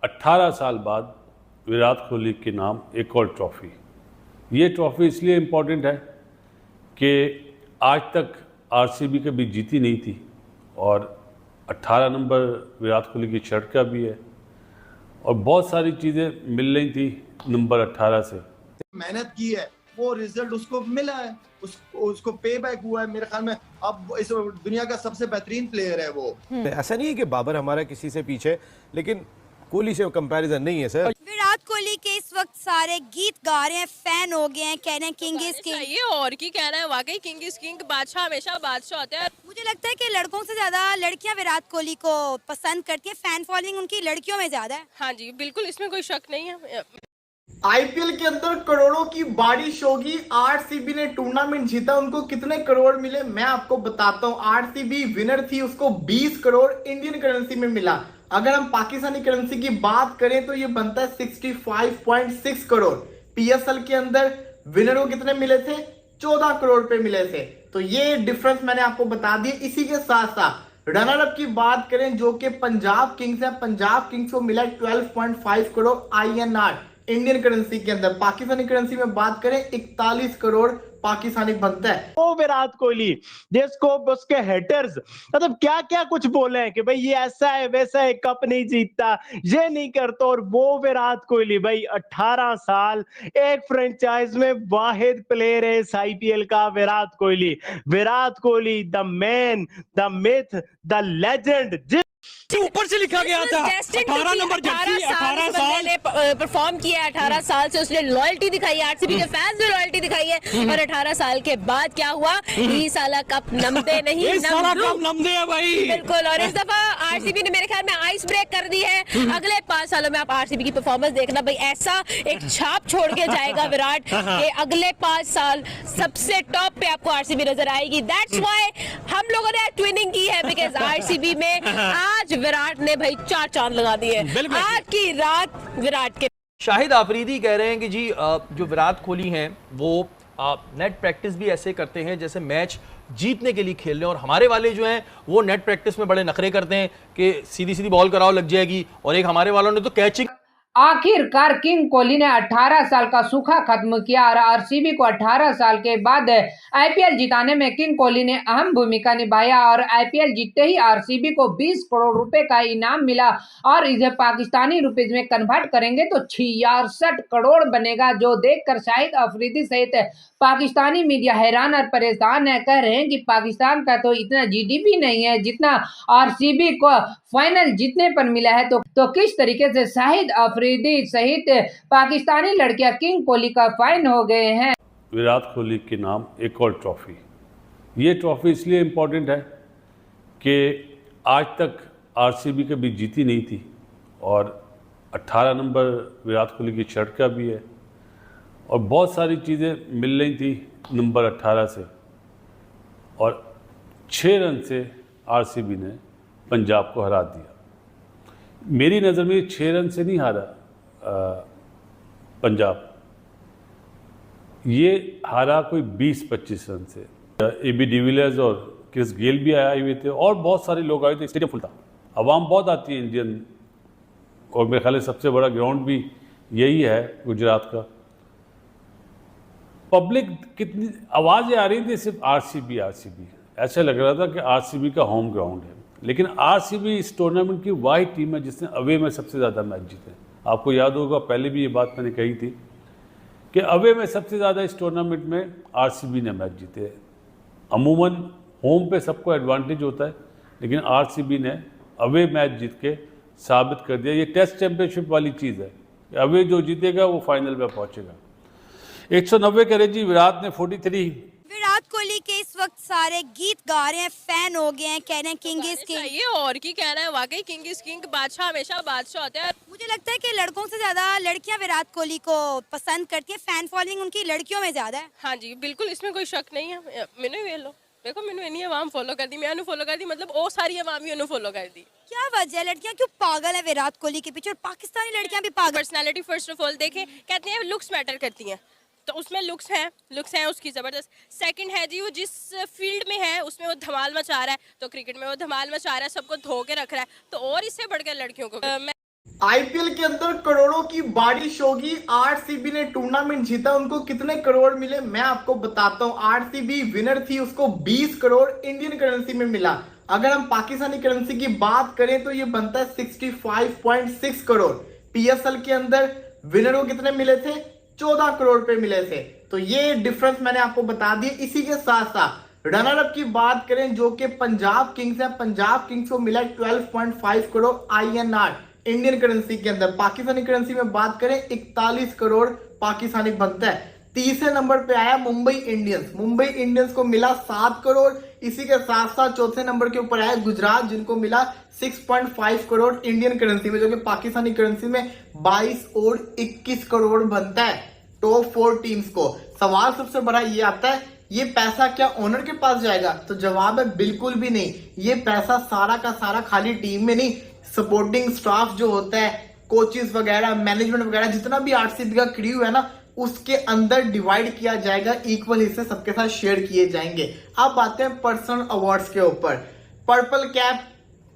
18 साल बाद विराट कोहली के नाम एक और ट्रॉफी। ये ट्रॉफी इसलिए इम्पोर्टेंट है कि आज तक आरसीबी कभी जीती नहीं थी और 18 नंबर विराट कोहली की शर्ट का भी है और बहुत सारी चीज़ें मिल रही थी नंबर 18 से। मेहनत की है, वो रिजल्ट उसको मिला है, उसको पे बैक हुआ है। मेरे ख्याल में अब इस दुनिया का सबसे बेहतरीन प्लेयर है वो। ऐसा नहीं है कि बाबर हमारा किसी से पीछे, लेकिन कोहली से कंपैरिजन नहीं है सर। विराट कोहली के इस वक्त सारे गीत गा रहे हैं, फैन हो गए हैं, कह रहे हैं किंग इज किंग। ये और की कहना है, वाकई किंग इज किंग, बादशाह हमेशा बादशाह होते हैं। मुझे लगता है कि लड़कों से ज्यादा लड़कियां विराट कोहली को पसंद करती हैं, फैन फॉलोइंग उनकी लड़कियों में ज्यादा है। हाँ जी बिल्कुल, इसमें कोई शक नहीं है। आईपीएल के अंदर करोड़ों की बारिश होगी। आरसीबी ने टूर्नामेंट जीता, उनको कितने करोड़ मिले मैं आपको बताता हूं। आरसीबी विनर थी, उसको 20 करोड़ इंडियन करेंसी में मिला। अगर हम पाकिस्तानी करेंसी की बात करें तो ये बनता है 65.6 करोड़। पीएसएल के अंदर विनर को कितने मिले थे? 14 करोड़ पे मिले थे। तो ये डिफरेंस मैंने आपको बता दिया। इसी के साथ साथ रनर अप की बात करें जो कि पंजाब किंग्स है, पंजाब किंग्स को मिला 12.5 करोड़ आईएनआर इंडियन करेंसी के अंदर। पाकिस्तानी करेंसी में बात करें 41 करोड़ पाकिस्तानी बनता है। वो विराट कोहली जिसको उसके हेटर्स मतलब क्या क्या कुछ बोले हैं कि भाई ये ऐसा है वैसा है, कप नहीं जीतता, ये नहीं करता, और वो विराट कोहली भाई 18 साल एक फ्रेंचाइज में वाहिद प्लेयर है इस आईपीएल का। Virat Kohli the man, the myth, the legend. ऊपर से लिखा गया था 18 नंबर जर्सी, 18 साल ने परफॉर्म किया है। 18 साल से उसने लॉयल्टी दिखाई है, आरसीबी के फैंस ने लॉयल्टी दिखाई है। और 18 साल के बाद क्या हुआ? ये साला कप नमदे नहीं, नमदे है भाई बिल्कुल। और इस दफा आरसीबी ने मेरे ख्याल में आइस ब्रेक कर दी है। अगले 5 सालों में आप आरसीबी की परफॉर्मेंस देखना भाई, ऐसा एक छाप छोड़ के जाएगा विराट कि अगले 5 साल सबसे टॉप पे आपको आरसीबी नजर आएगी। दैट्स व्हाई हम लोगों ने ट्विनिंग की है, बिकॉज आरसीबी में आज विराट ने भाई 4 चांद लगा दिए। आज की रात विराट के। शाहिद आफरीदी कह रहे हैं कि जी जो विराट कोहली हैं वो नेट प्रैक्टिस भी ऐसे करते हैं जैसे मैच जीतने के लिए खेल रहे हैं, और हमारे वाले जो हैं वो नेट प्रैक्टिस में बड़े नखरे करते हैं कि सीधी सीधी बॉल कराओ लग जाएगी, और एक हमारे वालों ने तो कैचिंग। आखिरकार किंग कोहली ने 18 साल का सूखा खत्म किया और आरसीबी को 18 साल के बाद आईपीएल जिताने में किंग कोहली ने अहम भूमिका निभाया। और आईपीएल जीतते ही आरसीबी को 20 करोड़ रुपए का इनाम मिला, और इसे पाकिस्तानी रुपीज में कन्वर्ट करेंगे तो 66 करोड़ बनेगा, जो देखकर शाहिद अफरीदी सहित पाकिस्तानी मीडिया हैरान और परेशान है। कह रहे हैं कि पाकिस्तान का तो इतना जीडीपी नहीं है जितना आरसीबी को फाइनल जीतने पर मिला है। तो किस तरीके से शाहिद अफरीदी सहित पाकिस्तानी लड़कियां किंग कोहली का फैन हो गए हैं। विराट कोहली के नाम एक और ट्रॉफी। ये ट्रॉफी इसलिए इम्पोर्टेंट है कि आज तक आरसीबी कभी जीती नहीं थी और 18 नंबर विराट कोहली की शर्ट का भी है और बहुत सारी चीज़ें मिल रही थी नंबर 18 से, और 6 रन से आरसीबी ने पंजाब को हरा दिया। मेरी नज़र में 6 रन से नहीं हारा पंजाब, ये हारा कोई 20-25 रन से। एबी डिविलियर्स और क्रिस गेल भी आए हुए थे और बहुत सारे लोग आए थे। स्टेडियम फुल था, आवाम बहुत आती है इंडियन, और मेरे ख्याल सबसे बड़ा ग्राउंड भी यही है गुजरात का। पब्लिक कितनी आवाज़ें आ रही थी, सिर्फ आरसीबी ऐसा लग रहा था कि आरसीबी का होम ग्राउंड है। लेकिन आरसीबी इस टूर्नामेंट की वाहिद टीम है जिसने अवे में सबसे ज़्यादा मैच जीते। आपको याद होगा पहले भी ये बात मैंने कही थी कि अवे में सबसे ज़्यादा इस टूर्नामेंट में आरसीबी ने मैच जीते हैं। अमूमन होम पे सबको एडवांटेज होता है, लेकिन आरसीबी ने अवे मैच जीत के साबित कर दिया। ये टेस्ट चैंपियनशिप वाली चीज़ है, अवे जो जीतेगा वो फाइनल में पहुँचेगा। 190 करे जी, विराट ने 43। विराट कोहली के इस वक्त सारे गीत गा रहे हैं, फैन हो गए हैं, कह रहे हैं किंग इज किंग। ये और की कहना है, वाकई किंग इज किंग, बादशाह हमेशा बादशाह होते हैं। मुझे लगता है कि लड़कों से ज्यादा लड़कियां विराट कोहली को पसंद करती हैं, फैन फॉलोइंग उनकी लड़कियों में ज्यादा है। हाँ जी बिल्कुल, इसमें कोई शक नहीं है। मैंने वे लो देखो, मैंने इन्हीं अवाम फॉलो कर दी, मैं फॉलो कर दी, मतलब वो सारी अवाम ही फॉलो कर दी। क्या वजह है, लड़कियां क्यों पागल है विराट कोहली के पीछे, और पाकिस्तानी लड़कियां भी पागल? पर्सनालिटी फर्स्ट ऑफ ऑल देखें, कहते हैं लुक्स मैटर करती हैं, तो उसमें लुक्स हैं उसकी ज़बरदस्त। सेकंड है जी, वो जिस फील्ड में है उसमें वो धमाल मचा रहा है, तो क्रिकेट में वो धमाल मचा रहा है, सबको धो के रख रहा है, तो और इससे बढ़कर लड़कियों को मैं आईपीएल के अंदर करोड़ों की बारिश होगी। आरसीबी ने टूर्नामेंट जीता, उनको कितने करोड़ मिले मैं आपको बताता हूं। आरसीबी विनर थी, उसको 20 करोड़ इंडियन करेंसी में मिला। अगर हम पाकिस्तानी करेंसी की बात करें तो ये बनता है 65.6 करोड़। पीएसएल के अंदर विनर को कितने मिले थे? 14 करोड़ पे मिले थे। तो ये डिफरेंस मैंने आपको बता दिया। इसी के साथ साथ रनर अप की बात करें जो कि पंजाब किंग्स है, पंजाब किंग्स को मिला 12.5 करोड़ आईएनआर इंडियन करेंसी के अंदर। पाकिस्तानी करेंसी में बात करें 41 करोड़ पाकिस्तानी बनता है। तीसरे नंबर पे आया मुंबई इंडियंस, मुंबई इंडियंस को मिला 7 करोड़। इसी के साथ साथ चौथे नंबर के ऊपर आया गुजरात, जिनको मिला 6.5 करोड़ इंडियन करेंसी में, जो कि पाकिस्तानी करेंसी में 22 और 21 करोड़ बनता है टॉप 4 टीम्स को। सवाल सबसे बड़ा ये आता है, ये पैसा क्या ओनर के पास जाएगा? तो जवाब है बिल्कुल भी नहीं। ये पैसा सारा का सारा खाली टीम में नहीं, सपोर्टिंग स्टाफ जो होता है, कोचेस वगैरह, मैनेजमेंट वगैरह, जितना भी आरसीबी का क्रू है ना, उसके अंदर डिवाइड किया जाएगा, इक्वल हिस्से सबके साथ शेयर किए जाएंगे। अब आते हैं पर्सनल अवार्ड्स के ऊपर। Purple cap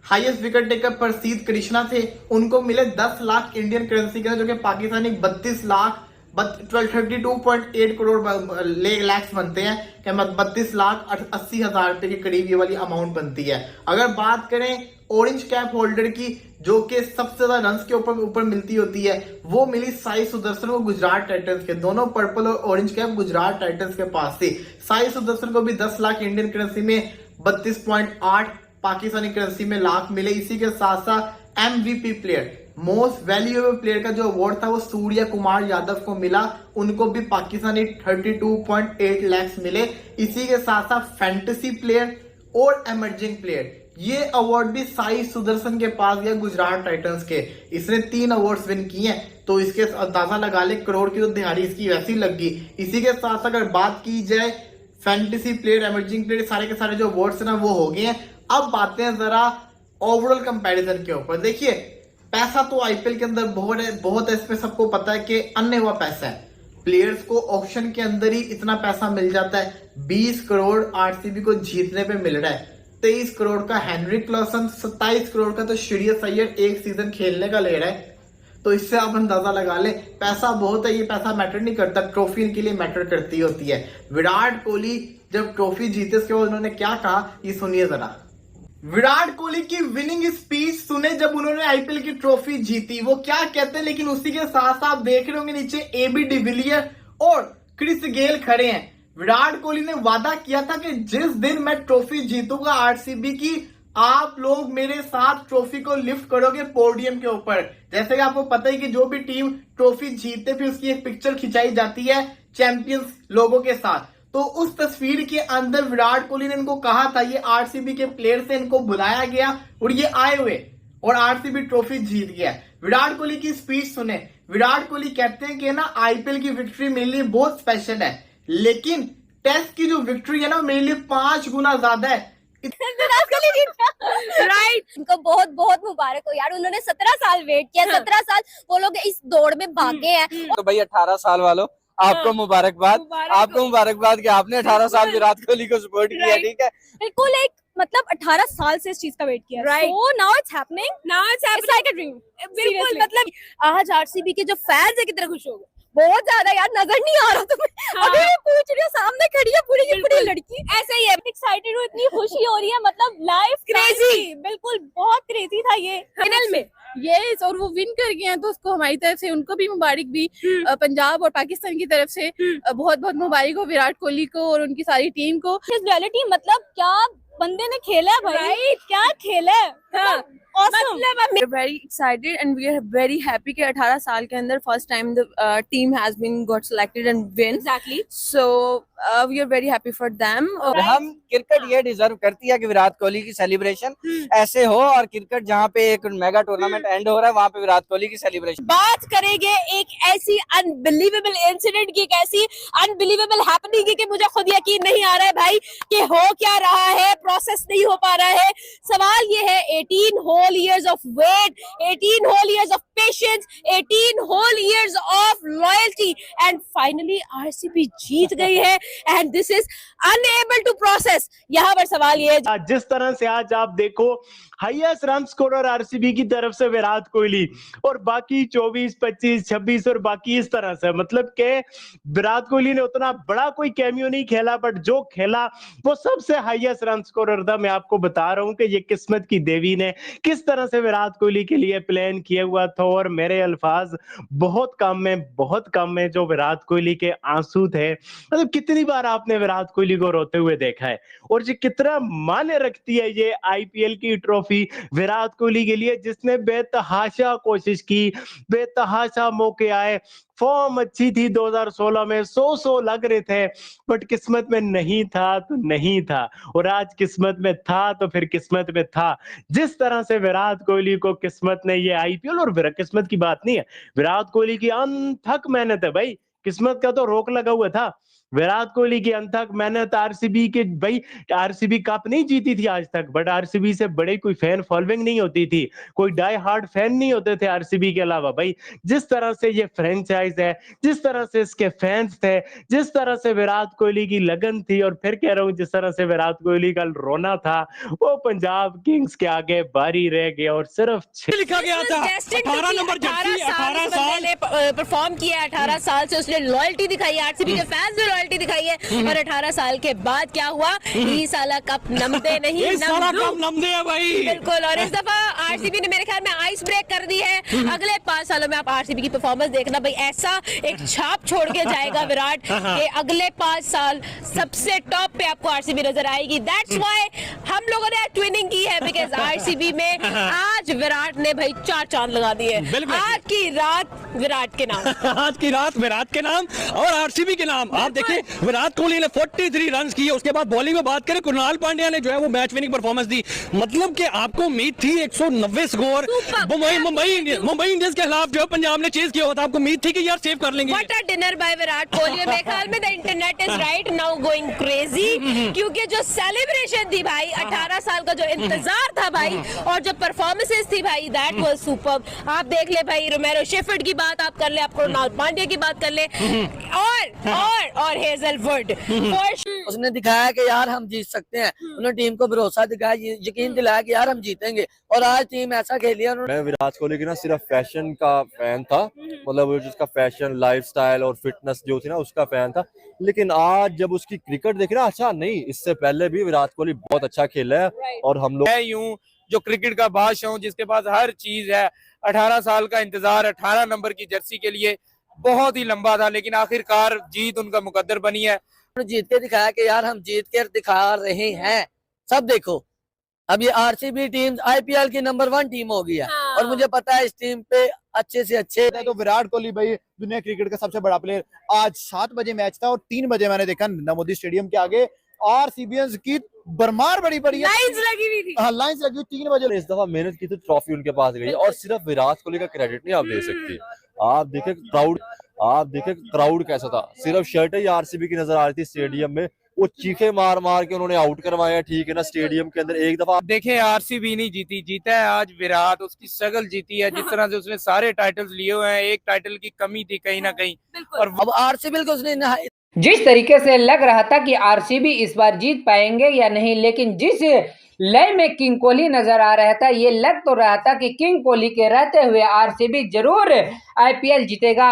highest wicket taker प्रसिद्ध कृष्णा थे, उनको मिले 10 लाख इंडियन करेंसी के, जो कि पाकिस्तानी 32.8 करोड़ लैक्स बनते हैं, क्या 32,80,000 रुपए के करीब ये वाली अमाउंट बनती है। अगर बात करें ऑरेंज कैप होल्डर की, जो कि सबसे ज्यादा रन्स के ऊपर मिलती होती है, वो मिली साई सुदर्शन को गुजरात टाइटंस के। दोनों पर्पल और ऑरेंज कैप गुजरात टाइटंस के पास थी। साई सुदर्शन को भी 10 लाख इंडियन करेंसी में 32.8 पाकिस्तानी करेंसी में लाख मिले। इसी के साथ साथ MVP player, most valuable player का जो अवार्ड था वो सूर्य कुमार यादव को मिला, उनको भी पाकिस्तानी 32.8 लाख मिले। इसी के साथ साथ फैंटेसी प्लेयर और एमर्जिंग प्लेयर, ये अवार्ड भी साई सुदर्शन के पास गया गुजरात टाइटंस के। इसने 3 अवार्ड्स विन किए हैं, तो इसके अंदाजा लगा ले करोड़ की तो दिहाड़ी इसकी वैसी लगी। इसी के साथ अगर बात की जाए फैंटेसी प्लेयर, एमर्जिंग प्लेयर, सारे के सारे जो अवार्ड्स ना वो हो गए हैं। अब बातें हैं जरा ओवरऑल कंपैरिजन के ऊपर। देखिए पैसा तो आईपीएल के अंदर बहुत है, इसमें सबको पता है कि अन्य हुआ पैसा है। प्लेयर्स को ऑक्शन के अंदर ही इतना पैसा मिल जाता है। 20 करोड़ आरसीबी को जीतने पे मिल रहा है, 23 करोड़ का हेनरी क्लासन, 27 करोड़ का तो श्रेयस अय्यर एक सीजन खेलने का ले रहा है। तो इससे आप अंदाजा लगा ले, पैसा बहुत है। ये पैसा मैटर नहीं करता, ट्रॉफी इनके लिए मैटर करती होती है। विराट कोहली जब ट्रॉफी जीते उसके बाद उन्होंने क्या कहा, ये सुनिए जरा। विराट कोहली की विनिंग स्पीच सुने जब उन्होंने आईपीएल की ट्रॉफी जीती, वो क्या कहते हैं। लेकिन उसी के साथ साथ आप देख रहे होंगे नीचे एबी डिविलियर और क्रिस गेल खड़े हैं। विराट कोहली ने वादा किया था कि जिस दिन मैं ट्रॉफी जीतूंगा आरसीबी की, आप लोग मेरे साथ ट्रॉफी को लिफ्ट करोगे पोडियम के ऊपर। जैसे कि आपको पता है कि जो भी टीम ट्रॉफी जीतते फिर उसकी एक पिक्चर खिंचाई जाती है चैंपियंस लोगों के साथ। तो उस तस्वीर के अंदर विराट कोहली ने इनको कहा था, ये आरसीबी के प्लेयर से इनको बुलाया गया और ये आए हुए और आरसीबी ट्रॉफी जीत गया। विराट कोहली की स्पीच सुने। विराट कोहली कहते हैं कि ना आईपीएल की विक्ट्री मेरे लिए बहुत स्पेशल है, लेकिन टेस्ट की जो विक्ट्री है ना मेरे लिए 5 गुना ज्यादा है। राइट, उनको बहुत बहुत मुबारक हो यार, उन्होंने 17 साल वेट किया। 17 साल वो लोग इस दौड़ में भागे हैं। तो भाई 18 साल वालों आपको मुबारकबाद, आपको मुबारकबाद कि आपने 18 साल विराट कोहली को सपोर्ट किया। ठीक है, बिल्कुल एक मतलब 18 साल से इस चीज का वेट किया। Right, so now it's happening, it's like a dream. बिल्कुल, मतलब आज आरसीबी के जो फैंस है कितने खुश हो गए, बहुत ज्यादा यार। नजर नहीं आ रहा तुम्हें। अभी मैं पूछ रही हूँ, सामने खड़ी है पूरी की पूरी लड़की। ऐसे ही है, एक्साइटेड हूँ, इतनी खुशी हो रही है, मतलब लाइफ क्रेजी, बिल्कुल बहुत क्रेजी था ये फाइनल में। यस, और वो विन कर गए हैं तो उसको हमारी तरफ से उनको भी मुबारक भी, पंजाब और पाकिस्तान की तरफ से बहुत बहुत मुबारक हो विराट कोहली को और उनकी सारी टीम को। रियलिटी मतलब क्या बंदे ने खेला है भाई, क्या खेला है। हाँ, We are very excited and we are very happy कि 18 साल के अंदर first time the team has been got selected and win. Exactly. So we are very happy for them. हम क्रिकेट ये डिजर्व करती है कि विराट कोहली की सेलिब्रेशन ऐसे हो, और क्रिकेट जहाँ पे एक मेगा टूर्नामेंट एंड हो रहा है वहाँ पे विराट कोहली की सेलिब्रेशन। बात करेंगे एक ऐसी अनबिलीवेबल इंसिडेंट की, एक ऐसी अनबिलीवेबल हैपनिंग की कि मुझे खुद यकीन नहीं आ रहा है भाई कि हो क्या रहा है, प्रोसेस नहीं हो पा रहा है। सवाल ये है, 18 whole years of wait, 18 whole years of patience, 18 whole years of loyalty and finally RCB जीत गई है and this is unable to process। यहाँ पर सवाल ये है, जिस तरह से आज आप देखो हाईएस्ट रन स्कोरर आरसीबी की तरफ से विराट कोहली और बाकी 24, 25, 26 और बाकी इस तरह से, मतलब के विराट कोहली ने उतना बड़ा कोई कैमियो नहीं खेला, बट जो खेला वो सबसे हाईएस्ट रन स्कोरर था। मैं आपको बता रहा हूं कि ये किस्मत की देवी ने किस तरह से विराट कोहली के लिए प्लान किया हुआ था। और मेरे अल्फाज बहुत कम में जो विराट कोहली के आंसू थे, मतलब कितनी बार आपने विराट कोहली को रोते हुए देखा है और ये कितना मायने रखती है ये आईपीएल की ट्रॉफी विराट कोहली के लिए, जिसने बेतहाशा कोशिश की, बेतहाशा मौके आए, फॉर्म अच्छी थी 2016 में, 100 लग रहे थे, बट किस्मत में नहीं था तो नहीं था, और आज किस्मत में था तो फिर किस्मत में था। जिस तरह से विराट कोहली को किस्मत ने ये आईपीएल, और किस्मत की बात नहीं है, विराट कोहली की अनथक मेहनत है भाई, किस्मत का तो रोक लगा हुआ था। विराट कोहली की अनथक मेहनत, आरसीबी के भाई, आरसीबी कप नहीं जीती थी आज तक, बट आरसीबी से बड़े कोई फैन फॉलोइंग नहीं होती थी, कोई डाई हार्ड फैन नहीं होते थे आरसीबी के अलावा। भाई जिस तरह से ये फ्रेंचाइज है, जिस तरह से इसके फैंस थे, जिस तरह से विराट कोहली की लगन थी, और फिर कह रहा हूं जिस तरह से विराट कोहली का रोना था, वो पंजाब किंग्स के आगे बारी रह गया। और सिर्फ लिखा गया था 18 नंबर जर्सी, 18 साल ने परफॉर्म किया, 18 साल से उसने लॉयल्टी दिखाई है, आरसीबी के फैंस ने लॉयल्टी दिखाई है, और 18 साल के बाद क्या हुआ, ये साला कप नमदे नहीं, नमदे है भाई, बिल्कुल। और इस दफा आरसीबी ने मेरे ख्याल में आइस ब्रेक कर दी है। अगले 5 सालों में आप आरसीबी की परफॉर्मेंस देखना भाई, ऐसा एक छाप छोड़ के जाएगा विराट के अगले 5 साल सबसे टॉप पे आपको आरसीबी नजर आएगी। दैट्स व्हाई हम लोगों ने ट्विनिंग की है, बिकॉज आरसीबी में आज विराट ने भाई 4 चांद लगा दिए। आज की रात विराट के नाम, आज की रात विराट के नाम और आरसीबी के नाम। आप देखिए विराट कोहली ने 43 रन किए, उसके बाद बॉलिंग में बात करें, कृणाल पांड्या ने जो है वो मैच विनिंग परफॉर्मेंस दी। मतलब कि आपको उम्मीद थी 190 स्कोर मुंबई इंडियंस के खिलाफ जो पंजाब ने चेज किया हुआ था, आपको उम्मीद थी कि यार सेव कर लेंगे। What a dinner by Virat Kohli. मेरे ख्याल में the internet is right now going crazy, क्योंकि जो सेलिब्रेशन थी भाई, 18 साल का जो इंतजार था भाई, और जो परफॉर्मेंसेस थी भाई, दैट वाज सुपर्ब। आप देख ले भाई, रोमेरो शेफर्ड की बात आप कर ले, आप कृणाल पांड्या की बात कर ले, और हेजलवुड। उसने दिखाया कि यार हम जीत सकते हैं, उन्होंने टीम को भरोसा दिखाया, यकीन दिलाया कि यार हम जीतेंगे, और आज टीम ऐसा खेली है। मैं विराट कोहली की ना सिर्फ फैशन का फैन था, मतलब जिसका फैशन, लाइफस्टाइल और फिटनेस जो थी ना उसका फैन था, लेकिन आज जब उसकी क्रिकेट देखी ना, अच्छा नहीं, इससे पहले भी विराट कोहली बहुत अच्छा खेला है। और हम लोग यूं जो क्रिकेट का बादशाह हूं, जिसके पास हर चीज है, 18 साल का इंतजार 18 नंबर की जर्सी के लिए बहुत ही लंबा था, लेकिन आखिरकार जीत उनका मुकद्दर बनी है। जीत के दिखाया कि यार हम जीत के दिखा रहे हैं। सब देखो, अब ये आरसीबी टीम आईपीएल की नंबर 1 टीम हो गई है, और मुझे पता है इस टीम पे अच्छे से अच्छे। तो विराट कोहली भाई दुनिया क्रिकेट का सबसे बड़ा प्लेयर। आज 7 बजे मैच था और 3 बजे मैंने देखा नरेंद्र मोदी स्टेडियम के आगे आरसीबीएंस की बरमार बड़ी लाइन्स लगी हुई थी। हाँ, लाइन्स लगी हुई 3 बजे। इस दफा मेहनत की तो ट्रॉफी उनके पास गई, और सिर्फ विराट कोहली का क्रेडिट नहीं आप दे सकते। आप देखे क्राउड कैसा था, सिर्फ शर्ट ही आरसीबी की नजर आ रही थी स्टेडियम में, वो चीखे मार मार के उन्होंने आउट करवाया, ठीक है ना, स्टेडियम के अंदर। एक दफा देखें आरसीबी नहीं जीती, जीता है आज विराट, उसकी स्ट्रगल जीती है। जिस तरह से उसने सारे टाइटल्स लिए हुए हैं, एक टाइटल की कमी थी कहीं ना कहीं, और अब आरसीबी को उसने जिस तरीके से लग रहा था कि आरसीबी इस बार जीत पाएंगे या नहीं, लेकिन जिस लय में किंग कोहली नजर आ रहा था, ये लग तो रहा था कि किंग कोहली के रहते हुए आरसीबी जरूर आईपीएल जीतेगा।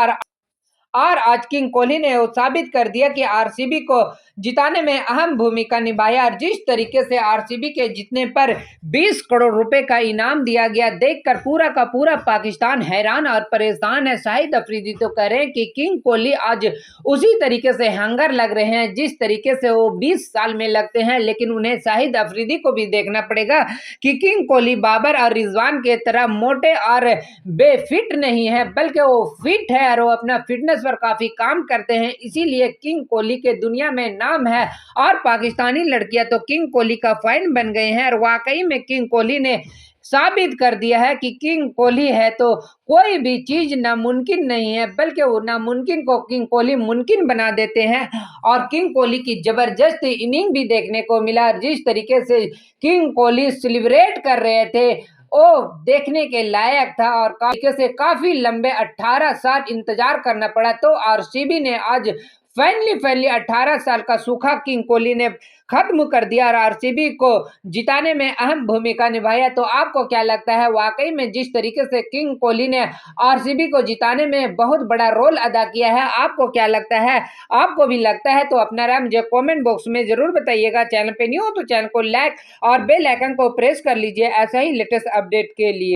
और आज किंग कोहली ने वो साबित कर दिया कि आरसीबी को जिताने में अहम भूमिका निभाया। और जिस तरीके से आरसीबी के जीतने पर 20 करोड़ रुपए का इनाम दिया गया, देखकर पूरा का पूरा पाकिस्तान हैरान और परेशान है। शाहिद अफरीदी तो कह रहे हैं कि किंग कोहली आज उसी तरीके से हंगर लग रहे हैं जिस तरीके से वो 20 साल में लगते हैं। लेकिन उन्हें शाहिद अफरीदी को भी देखना पड़ेगा कि किंग कोहली बाबर और रिजवान के तरह मोटे और बेफिट नहीं है, बल्कि वो फिट है और वो अपना फिटनेस पर काफी काम करते हैं। इसीलिए किंग कोहली के दुनिया में नाम है, और पाकिस्तानी लड़कियां तो किंग कोहली का फैन बन गए हैं। और वाकई में किंग कोहली ने साबित कर दिया है कि किंग कोहली है तो कोई भी चीज नामुमकिन नहीं है, बल्कि वो नामुमकिन को किंग कोहली मुमकिन बना देते हैं। और किंग कोहली की जबरदस्त इनिंग भी देखने को मिला। जिस तरीके से किंग कोहली सेलिब्रेट कर रहे थे वो देखने के लायक था और काफी लंबे 18 साल इंतजार करना पड़ा। तो आरसीबी ने आज फाइनली 18 साल का सूखा किंग कोहली ने खत्म कर दिया और आरसीबी को जिताने में अहम भूमिका निभाया। तो आपको क्या लगता है, वाकई में जिस तरीके से किंग कोहली ने आरसीबी को जिताने में बहुत बड़ा रोल अदा किया है, आपको क्या लगता है? आपको भी लगता है तो अपना राय मुझे कमेंट बॉक्स में जरूर बताइएगा। चैनल पे न्यू हो तो चैनल को लाइक और बेल आइकन को प्रेस कर लीजिए ऐसा ही लेटेस्ट अपडेट के लिए।